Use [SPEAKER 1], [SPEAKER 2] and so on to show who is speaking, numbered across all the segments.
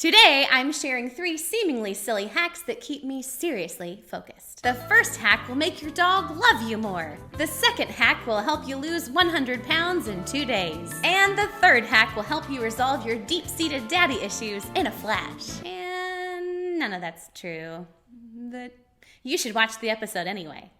[SPEAKER 1] Today, I'm sharing 3 seemingly silly hacks that keep me seriously focused. The first hack will make your dog love you more. The second hack will help you lose 100 pounds in 2 days. And the third hack will help you resolve your deep-seated daddy issues in a flash. And none of that's true, but you should watch the episode anyway.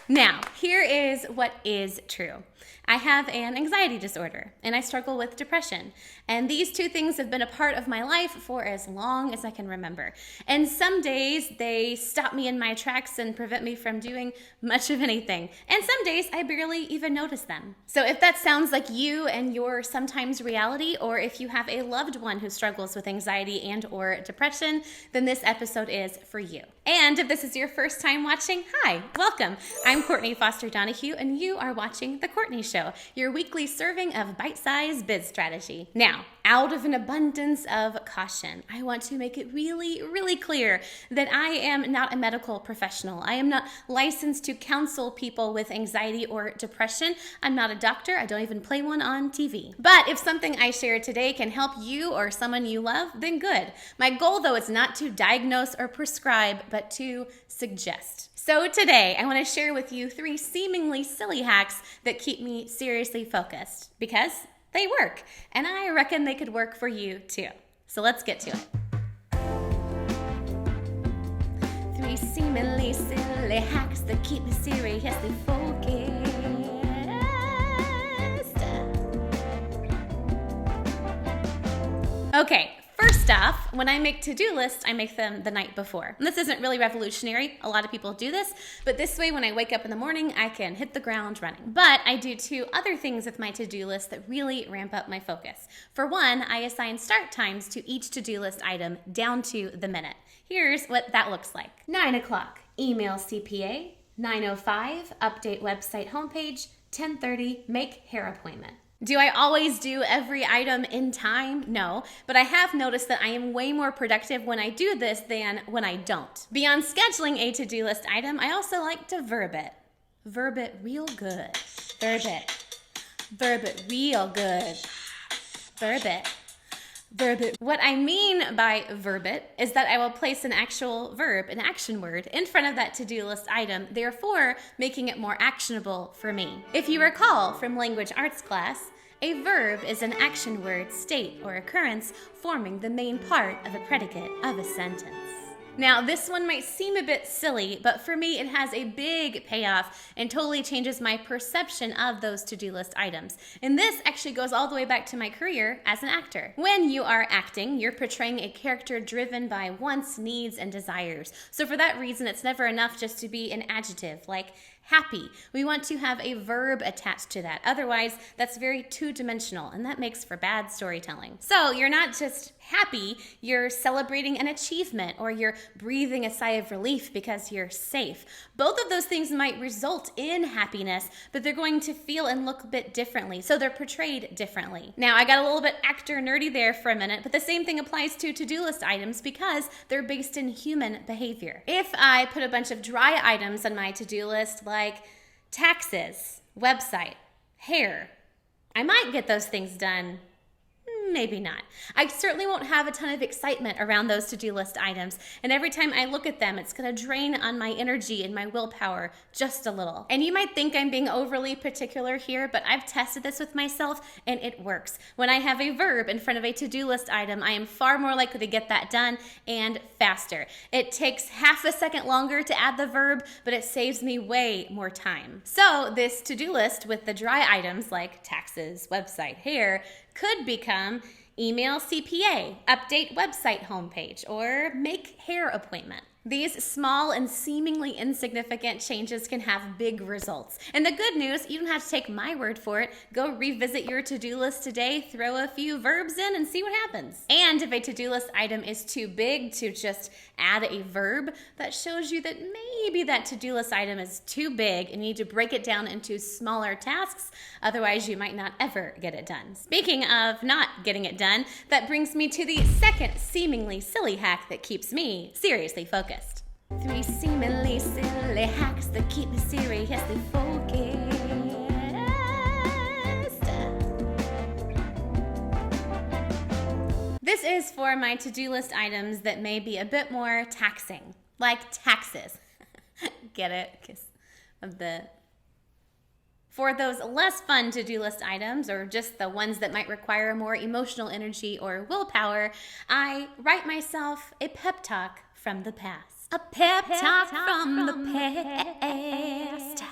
[SPEAKER 1] Now, here is what is true. I have an anxiety disorder, and I struggle with depression. And these 2 things have been a part of my life for as long as I can remember. And some days, they stop me in my tracks and prevent me from doing much of anything. And some days, I barely even notice them. So if that sounds like you and your sometimes reality, or if you have a loved one who struggles with anxiety and or depression, then this episode is for you. And if this is your first time watching, hi, welcome. I'm Courtney Foster-Donahue, and you are watching The Courtney Show, your weekly serving of bite-sized biz strategy. Now, out of an abundance of caution, I want to make it really, really clear that I am not a medical professional. I am not licensed to counsel people with anxiety or depression. I'm not a doctor. I don't even play one on TV. But if something I share today can help you or someone you love, then good. My goal, though, is not to diagnose or prescribe, but to suggest. So today, I want to share with you 3 seemingly silly hacks that keep me seriously focused because they work, and I reckon they could work for you too. So let's get to it. 3 seemingly silly hacks that keep me seriously focused. Okay. First off, when I make to-do lists, I make them the night before. And this isn't really revolutionary. A lot of people do this, but this way when I wake up in the morning, I can hit the ground running. But I do 2 other things with my to-do list that really ramp up my focus. For one, I assign start times to each to-do list item down to the minute. Here's what that looks like. 9 o'clock, email CPA. 9:05, update website homepage. 10:30, make hair appointment. Do I always do every item in time? No, but I have noticed that I am way more productive when I do this than when I don't. Beyond scheduling a to-do list item, I also like to verb it. Verb it real good. Verb it. Verb it real good. Verb it. Verb it. What I mean by verb it is that I will place an actual verb, an action word, in front of that to-do list item, therefore making it more actionable for me. If you recall from language arts class, a verb is an action word, state, or occurrence forming the main part of a predicate of a sentence. Now, this one might seem a bit silly, but for me, it has a big payoff and totally changes my perception of those to-do list items. And this actually goes all the way back to my career as an actor. When you are acting, you're portraying a character driven by wants, needs, and desires. So for that reason, it's never enough just to be an adjective, like happy. We want to have a verb attached to that. Otherwise, that's very 2-dimensional, and that makes for bad storytelling. So you're not just happy, you're celebrating an achievement, or you're breathing a sigh of relief because you're safe. Both of those things might result in happiness, but they're going to feel and look a bit differently, so they're portrayed differently. Now, I got a little bit actor nerdy there for a minute, but the same thing applies to to-do list items because they're based in human behavior. If I put a bunch of dry items on my to-do list, like taxes, website, hair, I might get those things done. Maybe not. I certainly won't have a ton of excitement around those to-do list items, and every time I look at them, it's going to drain on my energy and my willpower just a little. And you might think I'm being overly particular here, but I've tested this with myself, and it works. When I have a verb in front of a to-do list item, I am far more likely to get that done and faster. It takes half a second longer to add the verb, but it saves me way more time. So this to-do list with the dry items like taxes, website, hair, could become email CPA, update website homepage, or make hair appointment. These small and seemingly insignificant changes can have big results. And the good news, you don't have to take my word for it. Go revisit your to-do list today, throw a few verbs in, and see what happens. And if a to-do list item is too big to just add a verb, that shows you that maybe that to-do list item is too big and you need to break it down into smaller tasks. Otherwise, you might not ever get it done. Speaking of not getting it done, that brings me to the second seemingly silly hack that keeps me seriously focused. 3 seemingly silly hacks that keep me seriously focused. This is for my to-do list items that may be a bit more taxing, like taxes. Get it? Because of the... For those less fun to-do list items, or just the ones that might require more emotional energy or willpower, I write myself a pep talk from the past. A pep talk from the past.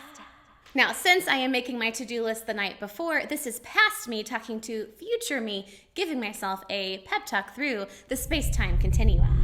[SPEAKER 1] Now, since I am making my to-do list the night before, this is past me talking to future me, giving myself a pep talk through the space-time continuum.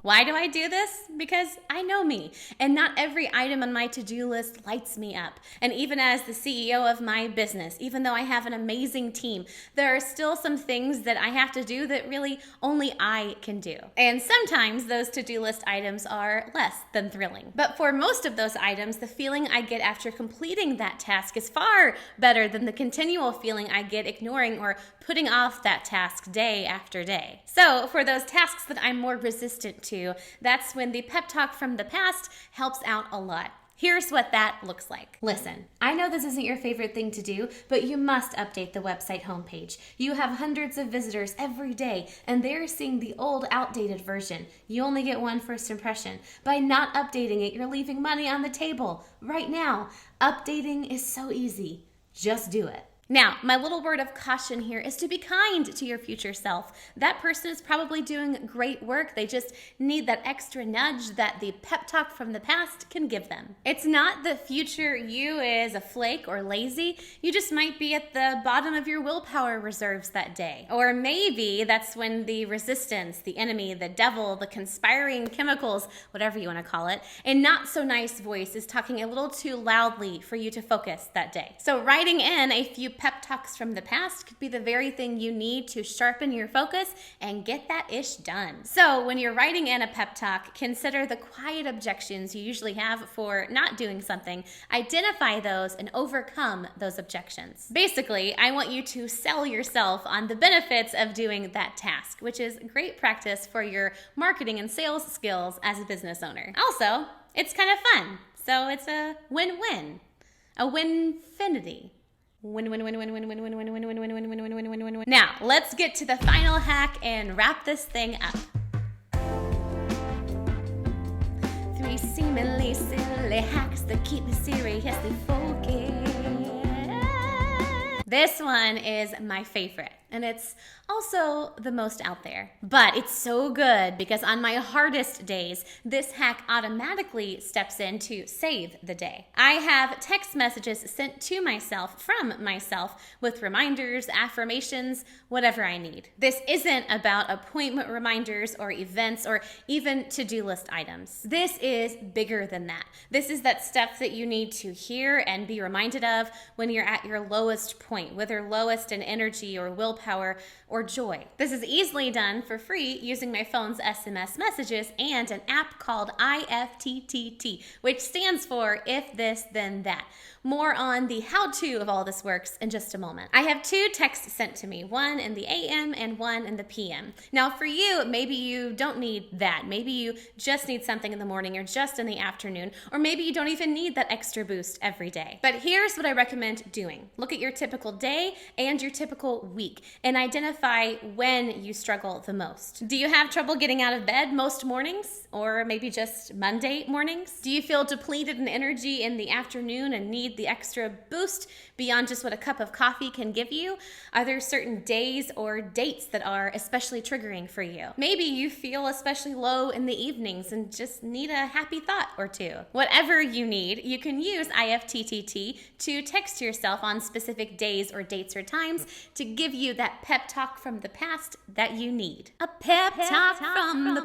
[SPEAKER 1] Why do I do this? Because I know me, and not every item on my to-do list lights me up. And even as the CEO of my business, even though I have an amazing team, there are still some things that I have to do that really only I can do. And sometimes those to-do list items are less than thrilling. But for most of those items, the feeling I get after completing that task is far better than the continual feeling I get ignoring or putting off that task day after day. So for those tasks that I'm more resistant to, that's when the pep talk from the past helps out a lot. Here's what that looks like. Listen, I know this isn't your favorite thing to do, but you must update the website homepage. You have hundreds of visitors every day, and they're seeing the old, outdated version. You only get one first impression. By not updating it, you're leaving money on the table. Right now, updating is so easy. Just do it. Now, my little word of caution here is to be kind to your future self. That person is probably doing great work. They just need that extra nudge that the pep talk from the past can give them. It's not the future you is a flake or lazy. You just might be at the bottom of your willpower reserves that day. Or maybe that's when the resistance, the enemy, the devil, the conspiring chemicals, whatever you want to call it, a not so nice voice is talking a little too loudly for you to focus that day. So writing in a few pep talks from the past could be the very thing you need to sharpen your focus and get that ish done. So when you're writing in a pep talk, consider the quiet objections you usually have for not doing something, identify those, and overcome those objections. Basically, I want you to sell yourself on the benefits of doing that task, which is great practice for your marketing and sales skills as a business owner. Also, it's kind of fun, so it's a win-win, a winfinity. Win, win, win, win, win, win, win, win, win, win, win, win, win, win, win, win, win. Now, let's get to the final hack and wrap this thing up. 3 seemingly silly hacks that keep me seriously focused. This one is my favorite, and it's also the most out there. But it's so good because on my hardest days, this hack automatically steps in to save the day. I have text messages sent to myself from myself with reminders, affirmations, whatever I need. This isn't about appointment reminders or events or even to-do list items. This is bigger than that. This is that stuff that you need to hear and be reminded of when you're at your lowest point, whether lowest in energy or willpower or joy. This is easily done for free using my phone's SMS messages and an app called IFTTT, which stands for If This Then That. More on the how-to of all this works in just a moment. I have 2 texts sent to me, one in the AM and one in the PM. Now for you, maybe you don't need that. Maybe you just need something in the morning or just in the afternoon, or maybe you don't even need that extra boost every day. But here's what I recommend doing. Look at your typical day and your typical week and identify when you struggle the most. Do you have trouble getting out of bed most mornings, or maybe just Monday mornings? Do you feel depleted in energy in the afternoon and need the extra boost beyond just what a cup of coffee can give you? Are there certain days or dates that are especially triggering for you? Maybe you feel especially low in the evenings and just need a happy thought or two. Whatever you need, you can use IFTTT to text yourself on specific days or dates or times to give you that pep talk from the past that you need. A pep talk from the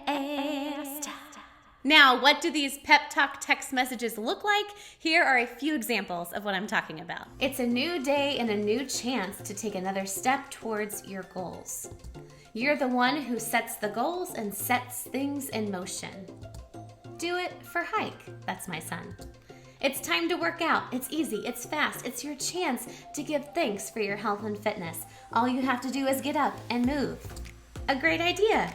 [SPEAKER 1] past. Now, what do these pep talk text messages look like? Here are a few examples of what I'm talking about. It's a new day and a new chance to take another step towards your goals. You're the one who sets the goals and sets things in motion. Do it for hike. That's my son. It's time to work out. It's easy. It's fast. It's your chance to give thanks for your health and fitness. All you have to do is get up and move. A great idea.